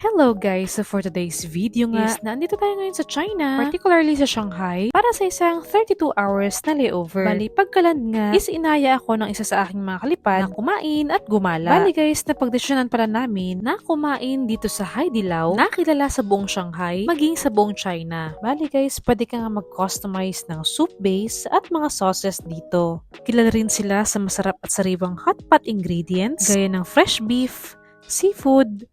Hello guys! So for today's video nga, nandito tayo ngayon sa China, particularly sa Shanghai, para sa isang 32 hours na layover. Bali, pagkaland nga, is inaya ako ng isa sa aking mga kalipad na kumain at gumala. Bali guys, napagdesisyonan pala namin na kumain dito sa Haidilao, na kilala sa buong Shanghai, maging sa buong China. Bali guys, pwede ka nga mag-customize ng soup base at mga sauces dito. Kilala rin sila sa masarap at sariwang hot pot ingredients, gaya ng fresh beef, seafood,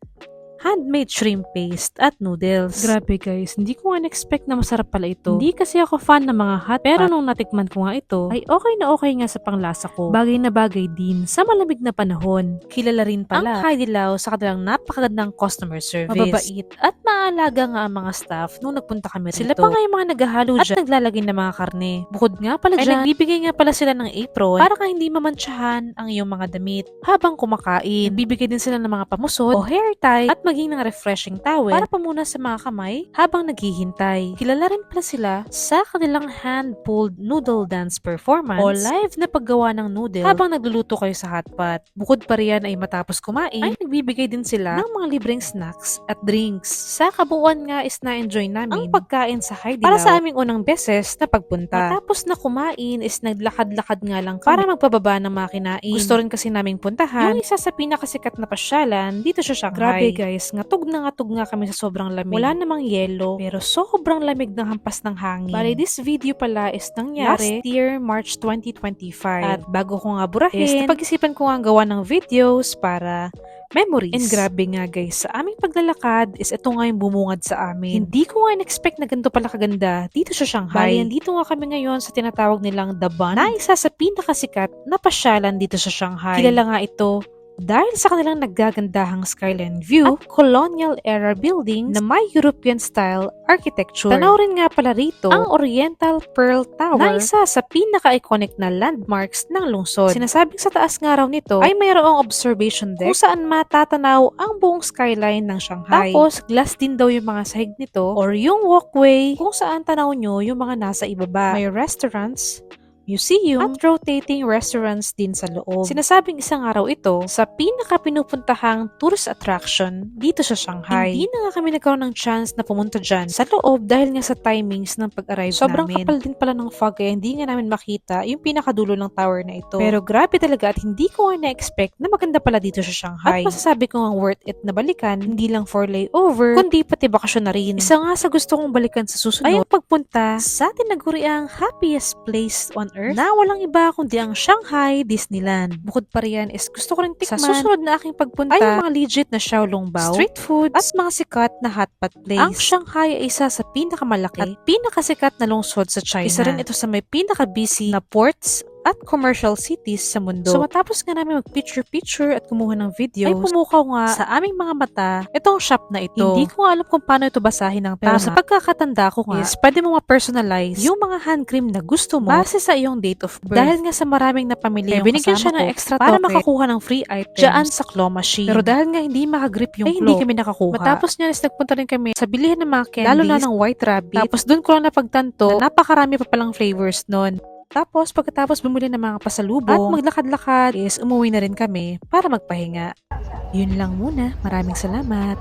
handmade shrimp paste at noodles. Grabe guys, hindi ko nga na-expect na masarap pala ito. Hindi kasi ako fan ng mga hot pot, pero nung natikman ko nga ito, ay okay nga sa panglasa ko. Bagay na bagay din sa malamig na panahon. Kilala rin pala ang Haidilao sa kanilang napakagandang customer service. Mababait at maalaga nga ang mga staff nung nagpunta kami rito. Sila pa nga yung mga naghahalo at naglalagay ng mga karne. Bukod nga pala dyan, nagbibigay nga pala sila ng apron para ka hindi mamantsahan ang iyong mga damit habang kumakain. Bibigay din sila ng mga pamusod o hair tie at maging ng refreshing towel para pamuna sa mga kamay habang naghihintay. Kilala rin pala sila sa kanilang hand-pulled noodle dance performance o live na paggawa ng noodle habang nagluluto kayo sa hotpot. Bukod pa riyan ay matapos kumain, ay nagbibigay din sila ng mga libreng snacks at drinks. Sa kabuuan nga is na-enjoy namin ang pagkain sa Haidilao para sa aming unang beses na pagpunta. Matapos na kumain is naglakad-lakad nga lang kami para magpababa ng mga kinain. Gusto rin kasi naming puntahan yung isa sa pinakasikat na pasyalan dito sa Shanghai. Grabe guys, ngatog nga kami sa sobrang lamig. Wala namang yelo, pero sobrang lamig ng hampas ng hangin. Bali, this video pala is nangyari last year, March 2025. At bago ko nga burahin, napag-isipan ko nga gawa ng videos para memories. And grabe nga guys, sa aming paglalakad is ito nga yung bumungad sa amin. Hindi ko nga in-expect na ganito pala kaganda dito sa Shanghai. Bali, dito nga kami ngayon sa tinatawag nilang The Bund, na isa sa pinakasikat na pasyalan dito sa Shanghai. Kilala nga ito dahil sa kanilang naggagandahang skyline view at colonial era buildings na may European style architecture. Tanaw rin nga pala rito ang Oriental Pearl Tower na isa sa pinaka-iconic na landmarks ng lungsod. Sinasabing sa taas nga raw nito ay mayroong observation deck kung saan matatanaw ang buong skyline ng Shanghai. Tapos glass din daw yung mga sahig nito or yung walkway kung saan tanaw nyo yung mga nasa ibaba. May restaurants, museum, at rotating restaurants din sa loob. Sinasabing isang araw ito sa pinaka-pinupuntahang tourist attraction dito sa Shanghai. Hindi na nga kami nagkaroon ng chance na pumunta dyan sa loob dahil nga sa timings ng pag-arrive namin. Sobrang kapal din pala ng fog kaya hindi nga namin makita yung pinakadulo ng tower na ito. Pero grabe talaga at hindi ko nga na-expect na maganda pala dito sa Shanghai. At masasabi ko nga worth it na balikan, hindi lang for layover, kundi pati bakasyon na rin. Isa nga sa gusto kong balikan sa susunod ay ang pagpunta sa tinaguriang happiest place on Earth na walang iba kundi ang Shanghai Disneyland. Bukod pa riyan is gusto ko rin tikman sa susunod na aking pagpunta ay yung mga legit na Xiaolongbao, street foods, at mga sikat na hotpot place. Ang Shanghai ay isa sa pinakamalaki at pinakasikat na lungsod sa China. Isa rin ito sa may pinaka-busy na ports at commercial cities sa mundo. So matapos nga namin mag-picture at kumuha ng videos, ay pumukaw nga sa aming mga mata itong shop na ito. Hindi ko nga alam kung paano ito basahin ng tama. Pero sa pagkakatanda ko nga, is pwede mo ma-personalize yung mga hand cream na gusto mo base sa iyong date of birth. Dahil nga sa maraming napamili yung binigyan siya ng extra para makakuha ng free items dyan sa claw machine. Pero dahil nga hindi makagrip yung claw, hindi kami nakakuha. Matapos niya is nagpunta rin kami sa bilihan ng mga candies, lalo na ng White Rabbit. Tapos doon ko lang napagtanto na napakarami pa palang flavors nun. Tapos, pagkatapos bumili ng mga pasalubong at maglakad-lakad is umuwi na rin kami para magpahinga. Yun lang muna. Maraming salamat.